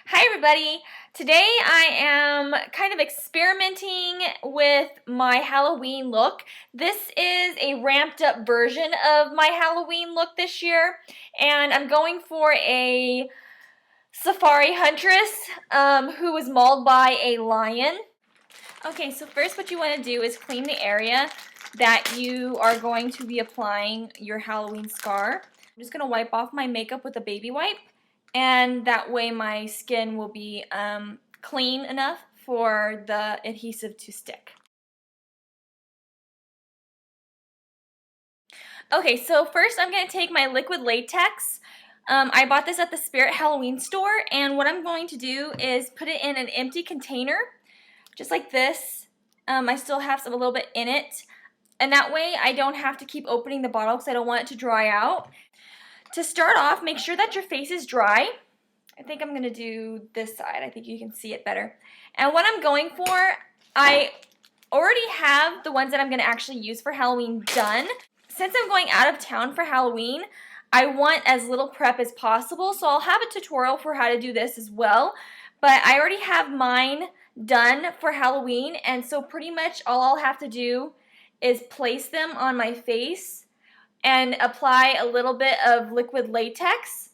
Hi everybody! Today I am kind of experimenting with my Halloween look. This is a ramped up version of my Halloween look this year, and I'm going for a safari huntress who was mauled by a lion. Okay, so first what you want to do is clean the area that you are going to be applying your Halloween scar. I'm just going to wipe off my makeup with a baby wipe, and that way my skin will be clean enough for the adhesive to stick. Okay, so first I'm going to take my liquid latex. I bought this at the Spirit Halloween store, and what I'm going to do is put it in an empty container, just like this. I still have a little bit in it, and that way I don't have to keep opening the bottle because I don't want it to dry out. To start off, make sure that your face is dry. I think I'm going to do this side. I think you can see it better. And what I'm going for, I already have the ones that I'm going to actually use for Halloween done. Since I'm going out of town for Halloween, I want as little prep as possible, so I'll have a tutorial for how to do this as well. But I already have mine done for Halloween, and so pretty much all I'll have to do is place them on my face and apply a little bit of liquid latex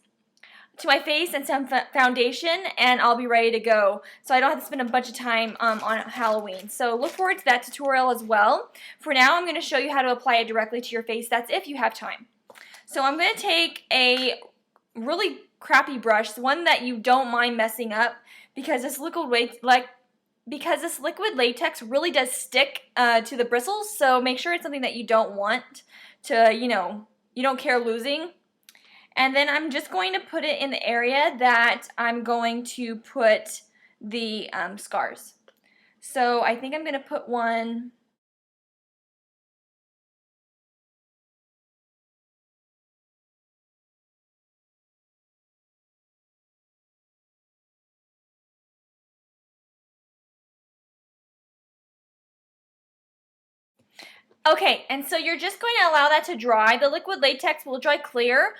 to my face and some foundation, and I'll be ready to go. So I don't have to spend a bunch of time on Halloween. So look forward to that tutorial as well. For now, I'm going to show you how to apply it directly to your face. That's if you have time. So I'm going to take a really crappy brush, one that you don't mind messing up, because this liquid latex really does stick to the bristles. So make sure it's something that you don't want to, you don't care losing. And then I'm just going to put it in the area that I'm going to put the scars. So I think I'm going to put one Okay, and so you're just going to allow that to dry. The liquid latex will dry clear.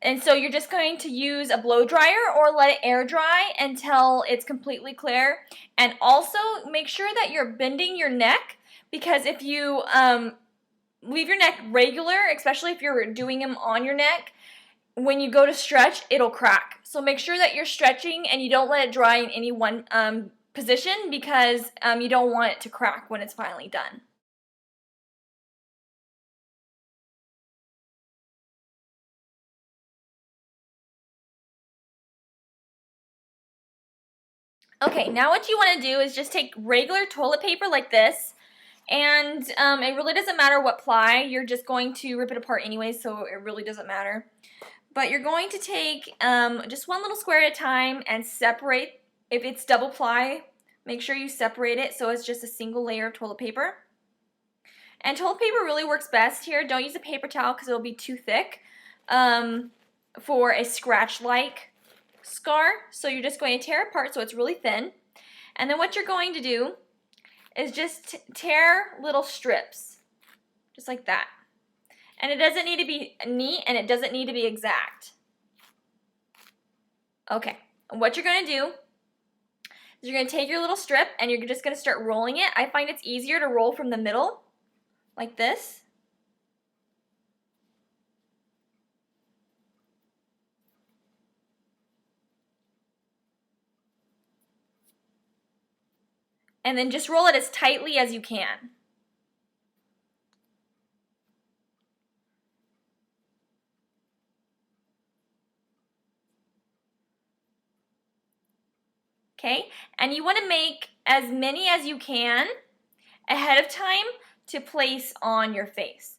And so you're just going to use a blow dryer or let it air dry until it's completely clear. And also make sure that you're bending your neck, because if you leave your neck regular, especially if you're doing them on your neck, when you go to stretch, it'll crack. So make sure that you're stretching and you don't let it dry in any one position, because you don't want it to crack when it's finally done. Okay, now what you want to do is just take regular toilet paper like this, and it really doesn't matter what ply, you're just going to rip it apart anyway, so it really doesn't matter. But you're going to take just one little square at a time and separate. If it's double ply, make sure you separate it so it's just a single layer of toilet paper. And toilet paper really works best here. Don't use a paper towel because it'll be too thick for a scratch-like scar. So you're just going to tear it apart so it's really thin. And then what you're going to do is just tear little strips, just like that. And it doesn't need to be neat, and it doesn't need to be exact. Okay, and what you're going to do is you're going to take your little strip and you're just going to start rolling it. I find it's easier to roll from the middle, like this. And then just roll it as tightly as you can. Okay, and you want to make as many as you can ahead of time to place on your face.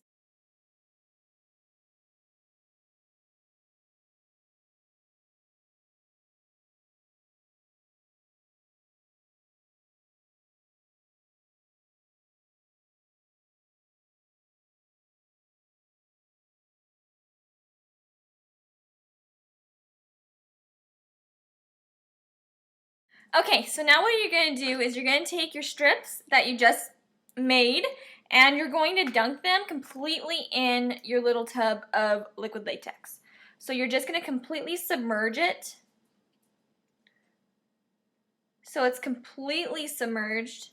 Okay, so now what you're going to do is you're going to take your strips that you just made, and you're going to dunk them completely in your little tub of liquid latex. So you're just going to completely submerge it so it's completely submerged.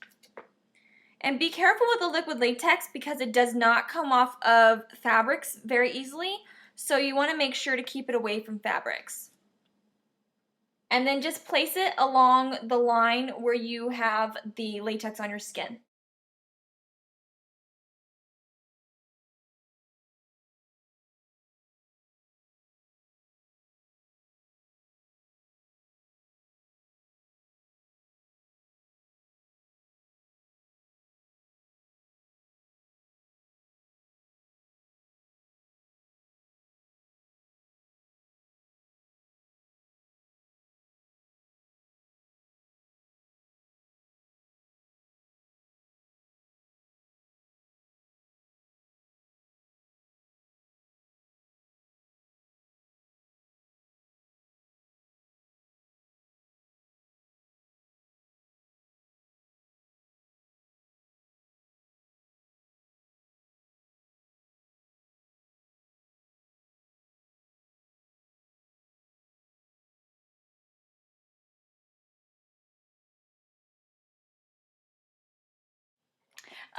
And be careful with the liquid latex because it does not come off of fabrics very easily, so you want to make sure to keep it away from fabrics. And then just place it along the line where you have the latex on your skin.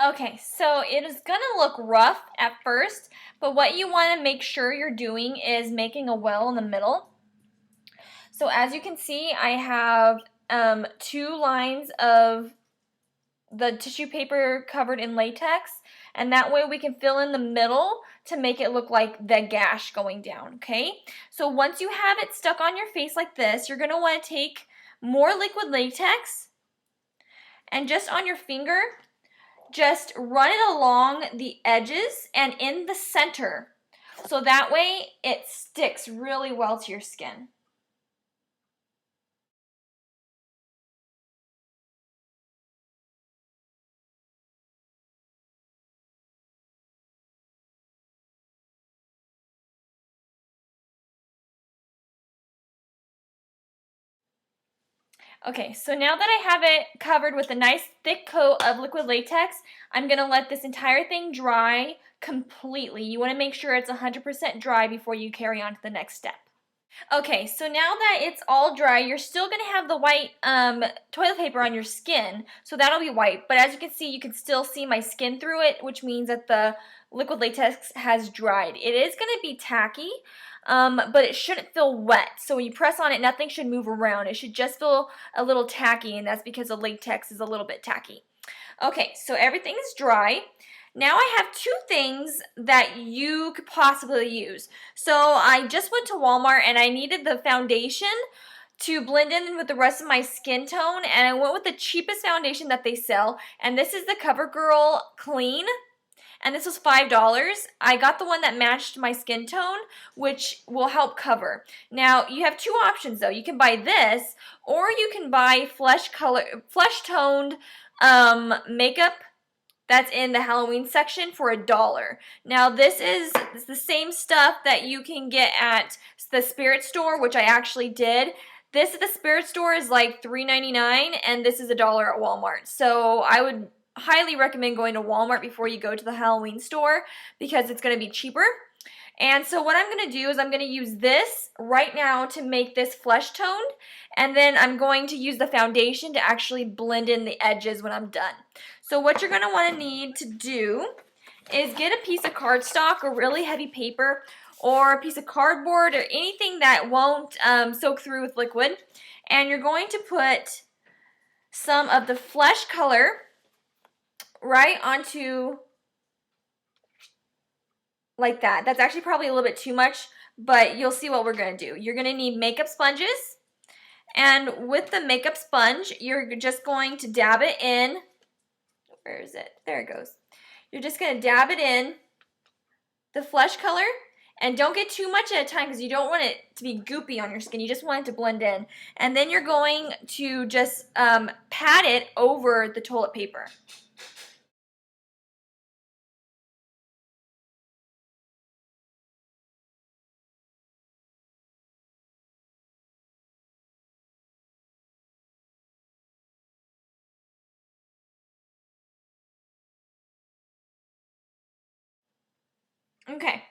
Okay, so it is gonna look rough at first, but what you want to make sure you're doing is making a well in the middle. So as you can see, I have 2 lines of the tissue paper covered in latex, and that way we can fill in the middle to make it look like the gash going down, okay? So once you have it stuck on your face like this, you're gonna want to take more liquid latex and just on your finger, just run it along the edges and in the center, so that way it sticks really well to your skin. Okay, so now that I have it covered with a nice thick coat of liquid latex, I'm going to let this entire thing dry completely. You want to make sure it's 100% dry before you carry on to the next step. Okay, so now that it's all dry, you're still going to have the white toilet paper on your skin, so that'll be white. But as you can see, you can still see my skin through it, which means that the liquid latex has dried. It is going to be tacky, but it shouldn't feel wet. So when you press on it, nothing should move around. It should just feel a little tacky, and that's because the latex is a little bit tacky. Okay, so everything is dry. Now I have 2 things that you could possibly use. So I just went to Walmart and I needed the foundation to blend in with the rest of my skin tone, and I went with the cheapest foundation that they sell, and this is the CoverGirl Clean, and this was $5. I got the one that matched my skin tone, which will help cover. Now you have 2 options though. You can buy this, or you can buy flesh toned makeup that's in the Halloween section for $1. Now this is the same stuff that you can get at the Spirit store, which I actually did. This at the Spirit store is like $3.99, and this is $1 at Walmart. So I would highly recommend going to Walmart before you go to the Halloween store because it's going to be cheaper. And so what I'm going to do is I'm going to use this right now to make this flesh toned, and then I'm going to use the foundation to actually blend in the edges when I'm done. So what you're going to want to need to do is get a piece of cardstock or really heavy paper or a piece of cardboard or anything that won't soak through with liquid, and you're going to put some of the flesh color right onto like that. That's actually probably a little bit too much, but you'll see what we're going to do. You're going to need makeup sponges, and with the makeup sponge, you're just going to dab it in. Where is it? There it goes. You're just going to dab it in the flesh color, and don't get too much at a time because you don't want it to be goopy on your skin. You just want it to blend in. And then you're going to just pat it over the toilet paper. Okay,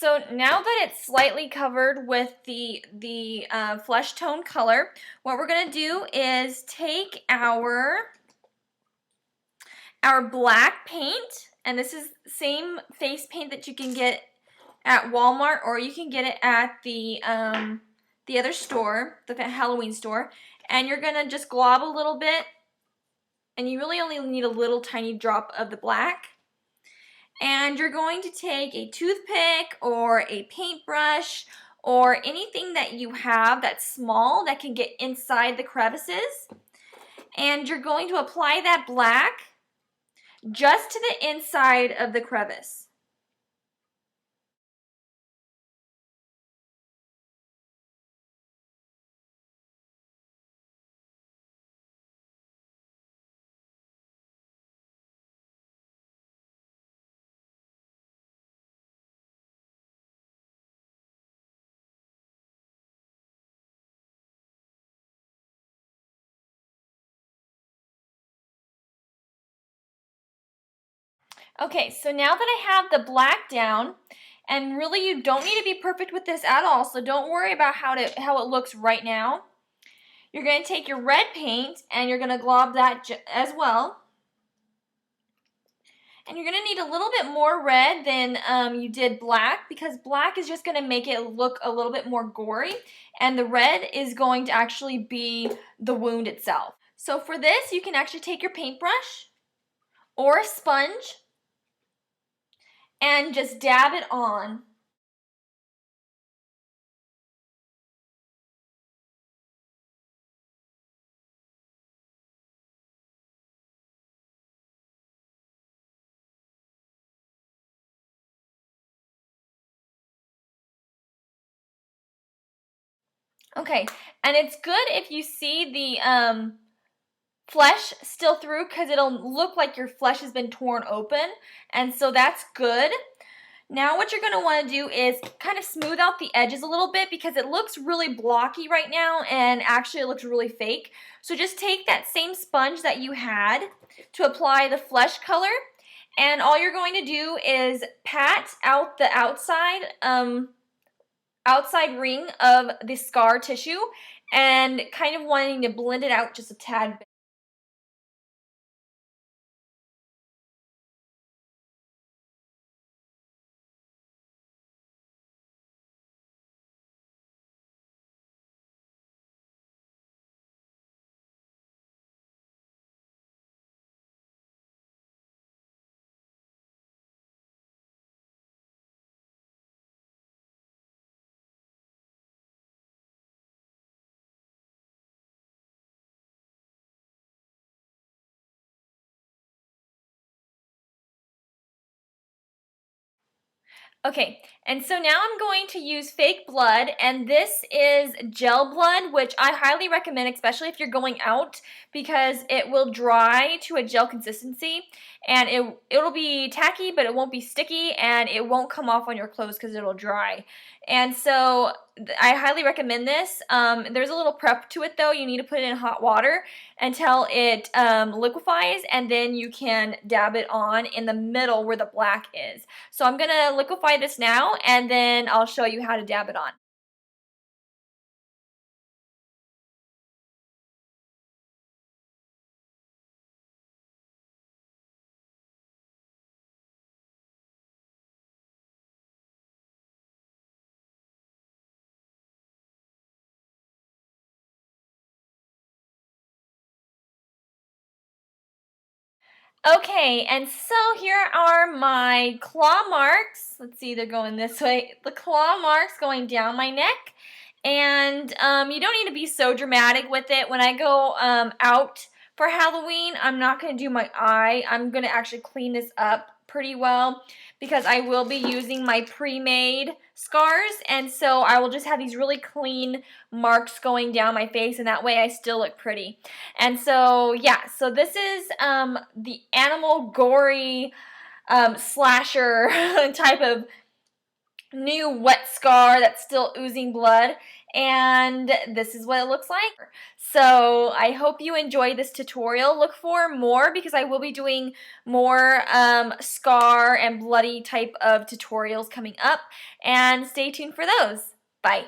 So now that it's slightly covered with the flesh tone color, what we're going to do is take our black paint, and this is the same face paint that you can get at Walmart, or you can get it at the other store, the Halloween store, and you're going to just glob a little bit, and you really only need a little tiny drop of the black. And you're going to take a toothpick or a paintbrush or anything that you have that's small that can get inside the crevices. And you're going to apply that black just to the inside of the crevice. Okay, so now that I have the black down, and really you don't need to be perfect with this at all, so don't worry about how it looks right now. You're going to take your red paint and you're going to glob that as well. And you're going to need a little bit more red than you did black, because black is just going to make it look a little bit more gory, and the red is going to actually be the wound itself. So for this, you can actually take your paintbrush or a sponge and just dab it on. Okay, and it's good if you see the flesh still through, because it'll look like your flesh has been torn open, and so that's good. Now what you're going to want to do is kind of smooth out the edges a little bit, because it looks really blocky right now and actually it looks really fake. So just take that same sponge that you had to apply the flesh color, and all you're going to do is pat out the outside ring of the scar tissue, and kind of wanting to blend it out just a tad bit. Okay, and so now I'm going to use fake blood, and this is gel blood, which I highly recommend, especially if you're going out, because it will dry to a gel consistency, and it'll be tacky, but it won't be sticky, and it won't come off on your clothes because it'll dry. And so I highly recommend this. There's a little prep to it though. You need to put it in hot water until it liquefies, and then you can dab it on in the middle where the black is. So I'm going to liquefy this now, and then I'll show you how to dab it on. Okay, and so here are my claw marks. Let's see, they're going this way. The claw marks going down my neck. And you don't need to be so dramatic with it. When I go out for Halloween, I'm not going to do my eye. I'm going to actually clean this up pretty well, because I will be using my pre-made scars, and so I will just have these really clean marks going down my face, and that way I still look pretty. And so yeah, so this is the animal gory slasher type of new wet scar that's still oozing blood, and this is what it looks like. So I hope you enjoyed this tutorial. Look for more because I will be doing more scar and bloody type of tutorials coming up, and stay tuned for those. Bye.